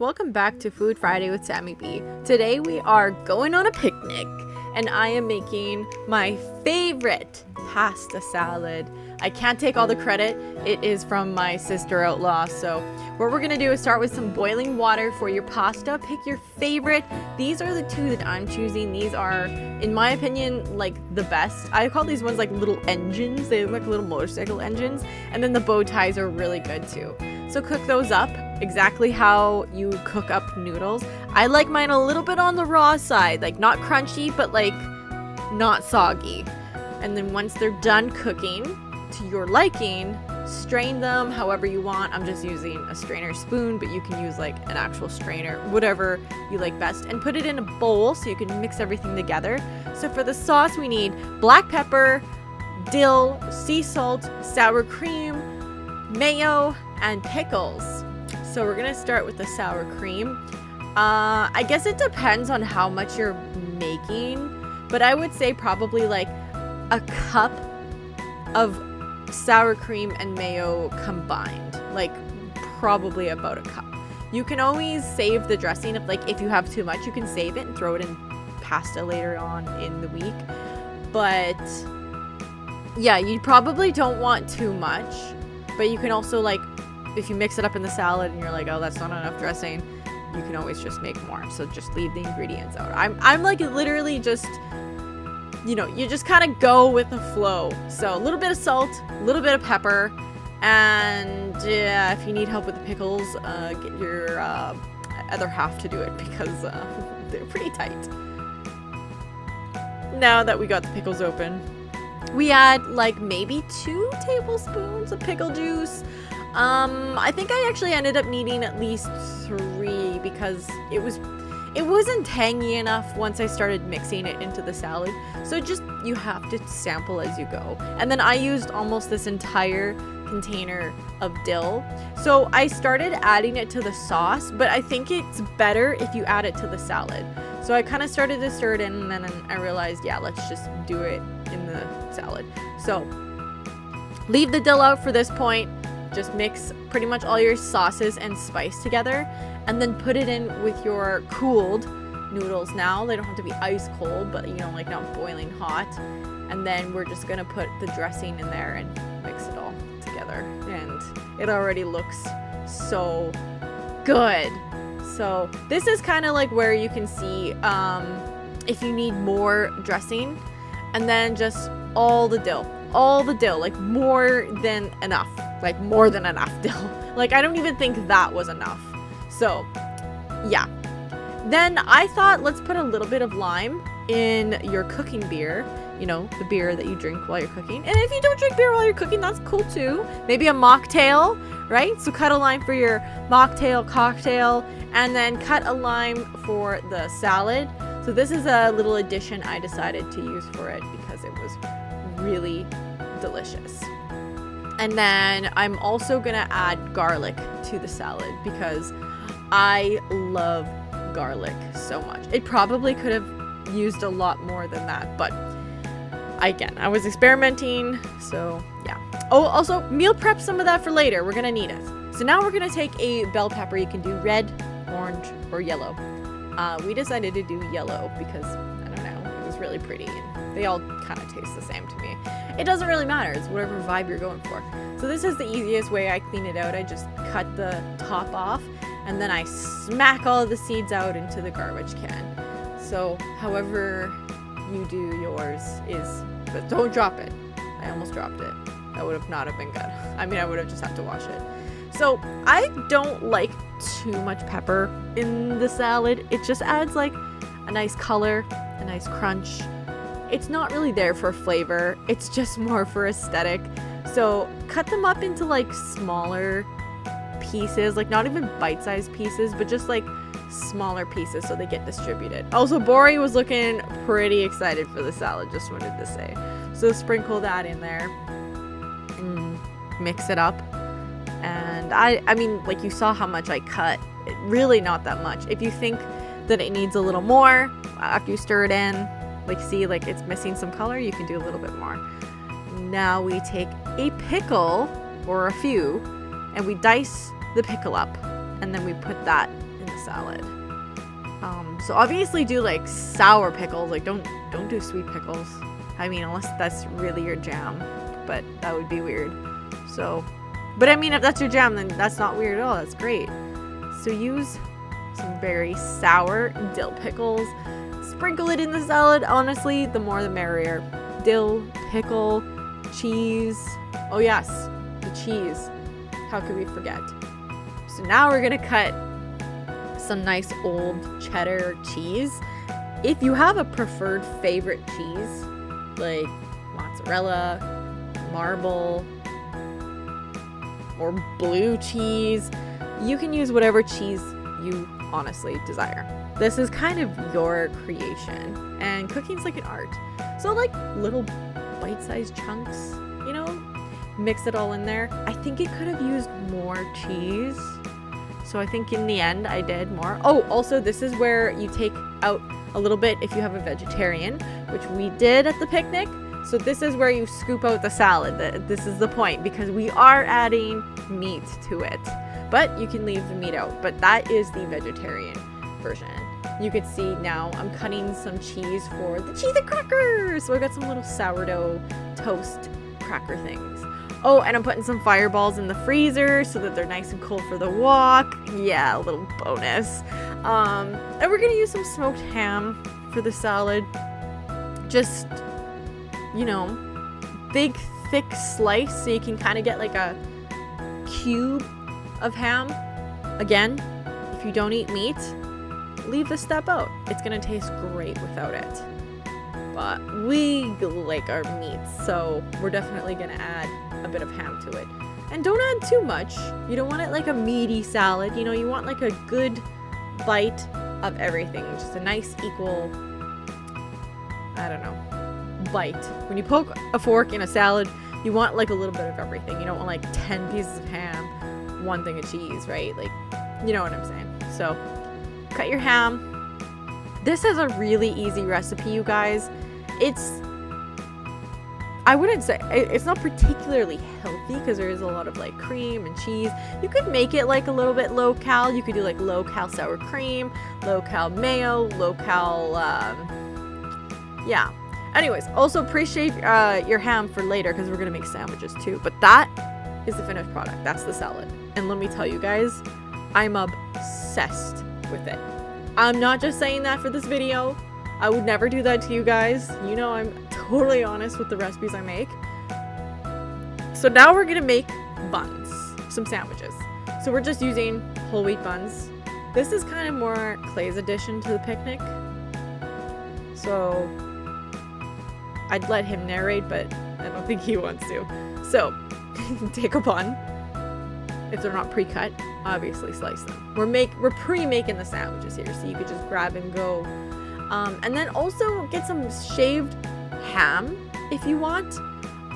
Welcome back to Food Friday with Samy Bee. Today we are going on a picnic and I am making my favorite pasta salad. I can't take all the credit. It is from my sister outlaw. So what we're going to do is start with some boiling water for your pasta. Pick your favorite. These are the two that I'm choosing. These are, in my opinion, like the best. I call these ones like little engines. They look like little motorcycle engines. And then the bow ties are really good too. So cook those up exactly how you cook up noodles. I like mine a little bit on the raw side, like not crunchy, but like not soggy. And then once they're done cooking to your liking, strain them however you want. I'm just using a strainer spoon, but you can use like an actual strainer, whatever you like best, and put it in a bowl so you can mix everything together. So for the sauce, we need black pepper, dill, sea salt, sour cream, mayo, and pickles. So we're gonna start with the sour cream. I guess it depends on how much you're making, but I would say probably like a cup of sour cream and mayo combined, like probably about a cup. You can always save the dressing if you have too much, you can save it and throw it in pasta later on in the week. But yeah, you probably don't want too much, but you can also, like, if you mix it up in the salad and you're like, oh, that's not enough dressing, you can always just make more. So just leave the ingredients out. I'm like literally just, you know, you just kind of go with the flow. So a little bit of salt, a little bit of pepper, and yeah, if you need help with the pickles, get your other half to do it because they're pretty tight. Now that we got the pickles open, we add like maybe 2 tablespoons of pickle juice. I think I actually ended up needing at least 3 because it wasn't tangy enough once I started mixing it into the salad. So just, you have to sample as you go. And then I used almost this entire container of dill. So I started adding it to the sauce, but I think it's better if you add it to the salad. So I kind of started to stir it in, and then I realized, yeah, let's just do it in the salad. So leave the dill out for this point. Just mix pretty much all your sauces and spice together, and then put it in with your cooled noodles. Now they don't have to be ice cold, but you know, like not boiling hot. And then we're just gonna put the dressing in there and mix it all together, and it already looks so good. So this is kind of like where you can see if you need more dressing, and then just all the dill, like more than enough dill. Like I don't even think that was enough. So yeah, then I thought, let's put a little bit of lime in your cooking beer, you know, the beer that you drink while you're cooking. And if you don't drink beer while you're cooking, that's cool too. Maybe a mocktail, right? So cut a lime for your mocktail, cocktail, and then cut a lime for the salad. So this is a little addition I decided to use for it because it was really delicious. And then I'm also gonna add garlic to the salad because I love garlic so much. It probably could have used a lot more than that, but again, I was experimenting, so yeah. Oh, also meal prep some of that for later. We're gonna need it. So now we're gonna take a bell pepper. You can do red, orange, or yellow. We decided to do yellow because, I don't know, it was really pretty, and they all kind of taste the same to me. It doesn't really matter, it's whatever vibe you're going for. So this is the easiest way I clean it out. I just cut the top off, and then I smack all of the seeds out into the garbage can. So however you do yours is, but don't drop it. I almost dropped it. That would have not have been good. I mean, I would have just had to wash it. So I don't like too much pepper in the salad. It just adds like a nice color, a nice crunch. It's not really there for flavor. It's just more for aesthetic. So cut them up into like smaller pieces, like not even bite-sized pieces, but just like smaller pieces so they get distributed. Also, Bori was looking pretty excited for the salad, just wanted to say. So sprinkle that in there and mix it up. And I mean, like you saw how much I cut. Really not that much. If you think that it needs a little more after you stir it in, like see like it's missing some color, you can do a little bit more. Now we take a pickle or a few and we dice the pickle up, and then we put that in the salad. So obviously do like sour pickles, like don't do sweet pickles. I mean, unless that's really your jam, but that would be weird. So, but I mean, if that's your jam, then that's not weird at all. That's great. So use some very sour dill pickles. Sprinkle it in the salad. Honestly, the more the merrier. Dill, pickle, cheese. Oh yes, the cheese. How could we forget? So now we're gonna cut some nice old cheddar cheese. If you have a preferred favorite cheese, like mozzarella, marble, or blue cheese, you can use whatever cheese you honestly desire. This is kind of your creation, and cooking's like an art. So like little bite-sized chunks, you know, mix it all in there. I think it could have used more cheese, so I think in the end I did more. Oh, also this is where you take out a little bit if you have a vegetarian, which we did at the picnic. So this is where you scoop out the salad. This is the point, because we are adding meat to it, but you can leave the meat out. But that is the vegetarian version. You could see now I'm cutting some cheese for the cheese and crackers. So I got some little sourdough toast cracker things. Oh, and I'm putting some fireballs in the freezer so that they're nice and cold for the walk. Yeah, a little bonus. And we're gonna use some smoked ham for the salad. Just, you know, big thick slice so you can kind of get like a cube of ham. Again, if you don't eat meat, leave the step out. It's gonna taste great without it. But we like our meats, so we're definitely gonna add a bit of ham to it. And don't add too much. You don't want it like a meaty salad, you know, you want like a good bite of everything. Just a nice equal, I don't know, bite. When you poke a fork in a salad, you want like a little bit of everything. You don't want like 10 pieces of ham, 1 thing of cheese, right? Like, you know what I'm saying. So cut your ham. This is a really easy recipe, you guys. I wouldn't say, it's not particularly healthy because there is a lot of like cream and cheese. You could make it like a little bit low-cal. You could do like low-cal sour cream, low-cal mayo, low-cal, yeah. Anyways, also appreciate your ham for later because we're going to make sandwiches too. But that is the finished product. That's the salad. And let me tell you guys, I'm obsessed with it. I'm not just saying that for this video. I would never do that to you guys. You know I'm totally honest with the recipes I make. So now we're gonna make buns, some sandwiches. So we're just using whole wheat buns. This is kind of more Clay's addition to the picnic. So I'd let him narrate, but I don't think he wants to. So take a bun. If they're not pre-cut, obviously slice them. We're pre-making the sandwiches here, so you could just grab and go. And then also get some shaved ham if you want.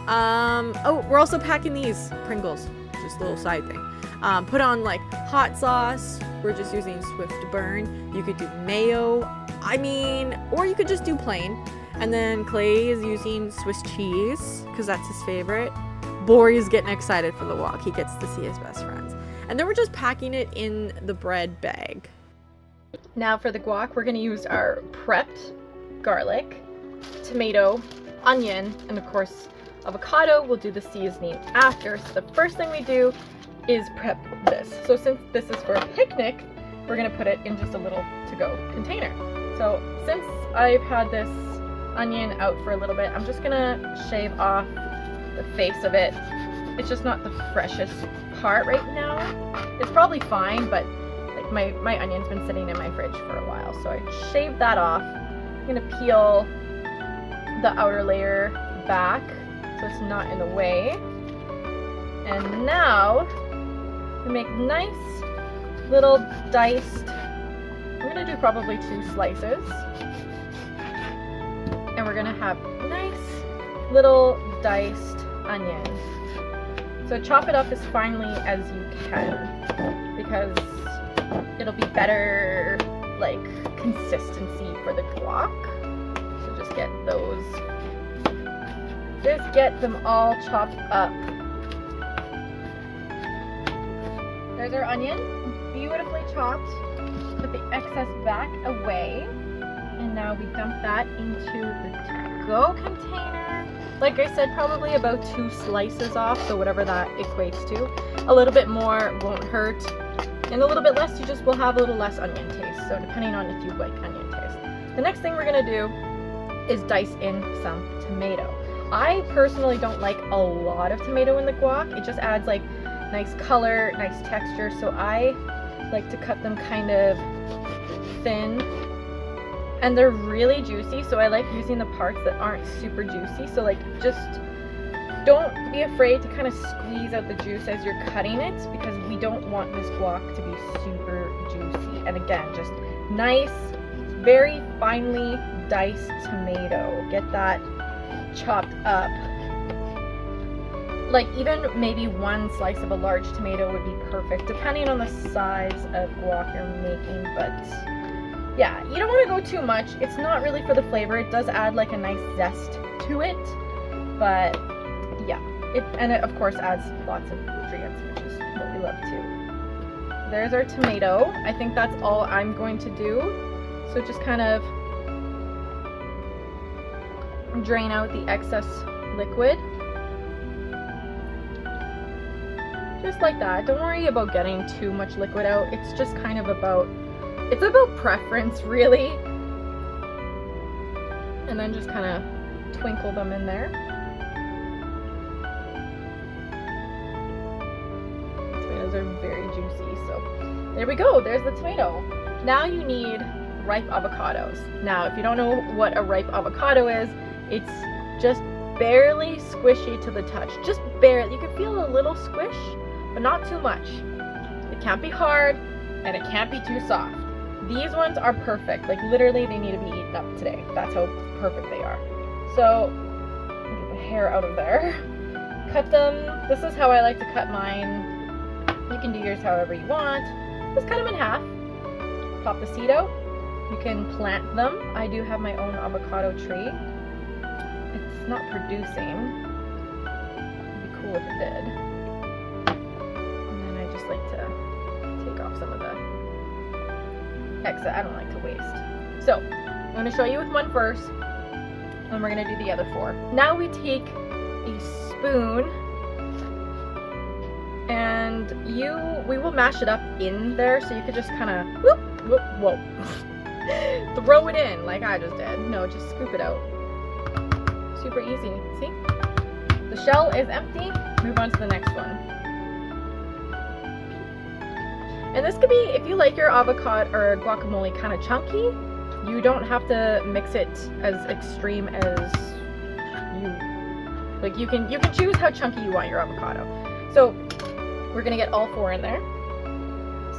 Oh, we're also packing these Pringles, just a little side thing. Put on like hot sauce. We're just using Swift Burn. You could do mayo. I mean, or you could just do plain. And then Clay is using Swiss cheese because that's his favorite. Bori's getting excited for the walk. He gets to see his best friends. And then we're just packing it in the bread bag. Now for the guac, we're going to use our prepped garlic, tomato, onion, and of course avocado. We'll do the seasoning after. So the first thing we do is prep this. So since this is for a picnic, we're going to put it in just a little to-go container. So since I've had this onion out for a little bit, I'm just going to shave off the face of it. It's just not the freshest part right now. It's probably fine, but like my onion's been sitting in my fridge for a while, so I shaved that off. I'm gonna peel the outer layer back so it's not in the way. And now we make nice little diced, I'm gonna do probably 2 slices. And we're gonna have nice little diced onion. So chop it up as finely as you can because it'll be better like consistency for the guac. So just get them all chopped up. There's our onion, beautifully chopped. excess back away. And now we dump that into the to-go container. Like I said, probably about 2 slices off, so whatever that equates to. A little bit more won't hurt, and a little bit less, you just will have a little less onion taste, so depending on if you like onion taste. The next thing we're gonna do is dice in some tomato. I personally don't like a lot of tomato in the guac. It just adds like nice color, nice texture, so I like to cut them kind of thin. And they're really juicy, so I like using the parts that aren't super juicy. So like, just don't be afraid to kind of squeeze out the juice as you're cutting it, because we don't want this guac to be super juicy. And again, just nice, very finely diced tomato. Get that chopped up. Like even maybe 1 slice of a large tomato would be perfect, depending on the size of guac you're making, but yeah, you don't want to go too much. It's not really for the flavor. It does add like a nice zest to it, but yeah, and it of course adds lots of nutrients, which is what we love too. There's our tomato. I think that's all I'm going to do. So just kind of drain out the excess liquid. Just like that. Don't worry about getting too much liquid out. It's just kind of about preference, really. And then just kind of twinkle them in there. Tomatoes are very juicy, so there we go. There's the tomato. Now you need ripe avocados. Now, if you don't know what a ripe avocado is, it's just barely squishy to the touch. Just barely. You can feel a little squish, but not too much. It can't be hard, and it can't be too soft. These ones are perfect. Like literally they need to be eaten up today. That's how perfect they are. So, get the hair out of there. Cut them. This is how I like to cut mine. You can do yours however you want. Just cut them in half. Pop the seed out. You can plant them. I do have my own avocado tree. It's not producing. It'd be cool if it did. And then I just like to take off some of the extra. I don't like to waste. So I'm going to show you with one first, and we're going to do the other 4. Now we take a spoon, and we will mash it up in there, so you could just kind of whoa throw it in like I just did. No, just scoop it out. Super easy. See? The shell is empty. Move on to the next one. And this could be, if you like your avocado or guacamole kind of chunky, you don't have to mix it as extreme as you like. You can choose how chunky you want your avocado. So we're gonna get all 4 in there.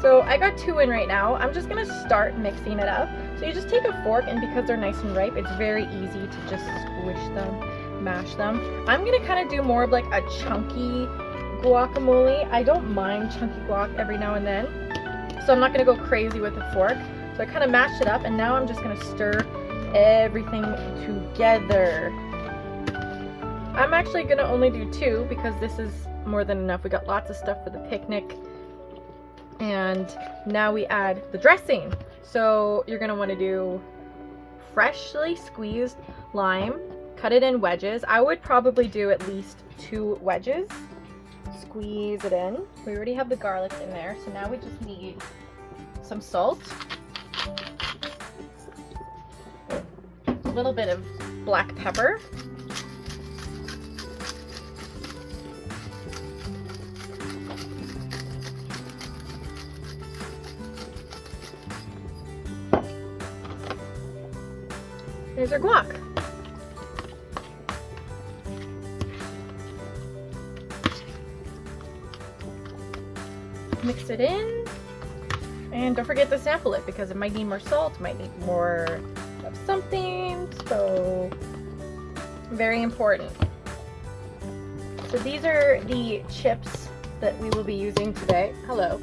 So I got 2 in right now. I'm just gonna start mixing it up. So you just take a fork, and because they're nice and ripe, it's very easy to just squish them, mash them. I'm gonna kind of do more of like a chunky guacamole. I don't mind chunky guac every now and then, so I'm not gonna go crazy with a fork. So I kind of mashed it up, and now I'm just gonna stir everything together. I'm actually gonna only do 2 because this is more than enough. We got lots of stuff for the picnic. And now we add the dressing. So you're gonna want to do freshly squeezed lime, cut it in wedges. I would probably do at least 2 wedges. Squeeze it in. We already have the garlic in there, so now we just need some salt, a little bit of black pepper, here's our guac. Mix it in, and don't forget to sample it because it might need more salt, might need more of something, so very important. So these are the chips that we will be using today. Hello.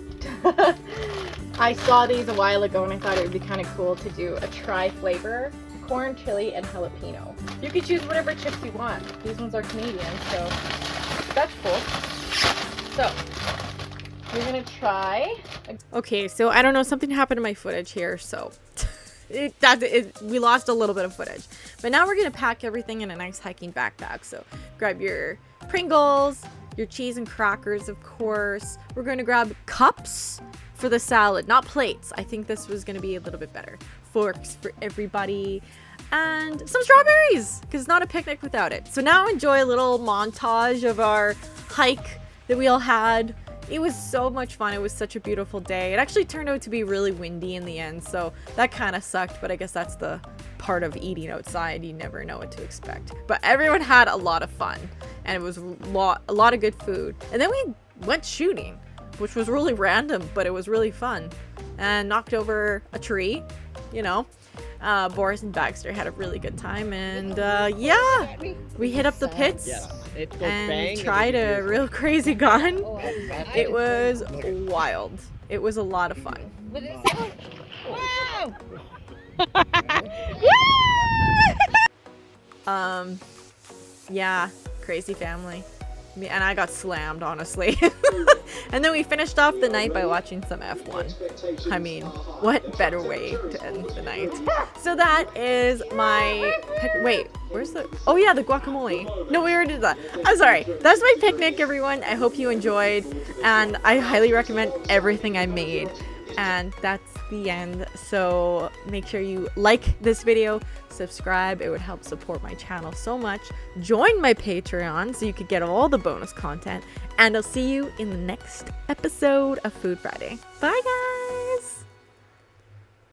I saw these a while ago and I thought it would be kind of cool to do a tri-flavor, corn, chili, and jalapeno. You can choose whatever chips you want. These ones are Canadian, so that's cool. So we're gonna try. Okay, so I don't know, something happened to my footage here, so we lost a little bit of footage. But now we're gonna pack everything in a nice hiking backpack. So grab your Pringles, your cheese and crackers, of course. We're gonna grab cups for the salad, not plates. I think this was gonna be a little bit better. Forks for everybody. And some strawberries, because it's not a picnic without it. So now enjoy a little montage of our hike that we all had. It was so much fun. It was such a beautiful day. It actually turned out to be really windy in the end, so that kind of sucked, but I guess that's the part of eating outside. You never know what to expect. But everyone had a lot of fun, and it was a lot of good food. And then we went shooting, which was really random, but it was really fun. And knocked over a tree, you know. Boris and Baxter had a really good time, and yeah, we hit up the pits and tried a real crazy gun. It was wild. It was a lot of fun. Wow! Yeah, crazy family. And I got slammed, honestly. And then we finished off the night by watching some F1. I mean, what better way to end the night? So that is my wait, where's the... Oh yeah, the guacamole. No, we already did that. I'm sorry. That's my picnic, everyone. I hope you enjoyed. And I highly recommend everything I made. And that's the end. So make sure you like this video, subscribe. It would help support my channel so much. Join my Patreon so you could get all the bonus content. And I'll see you in the next episode of Food Friday. Bye, guys.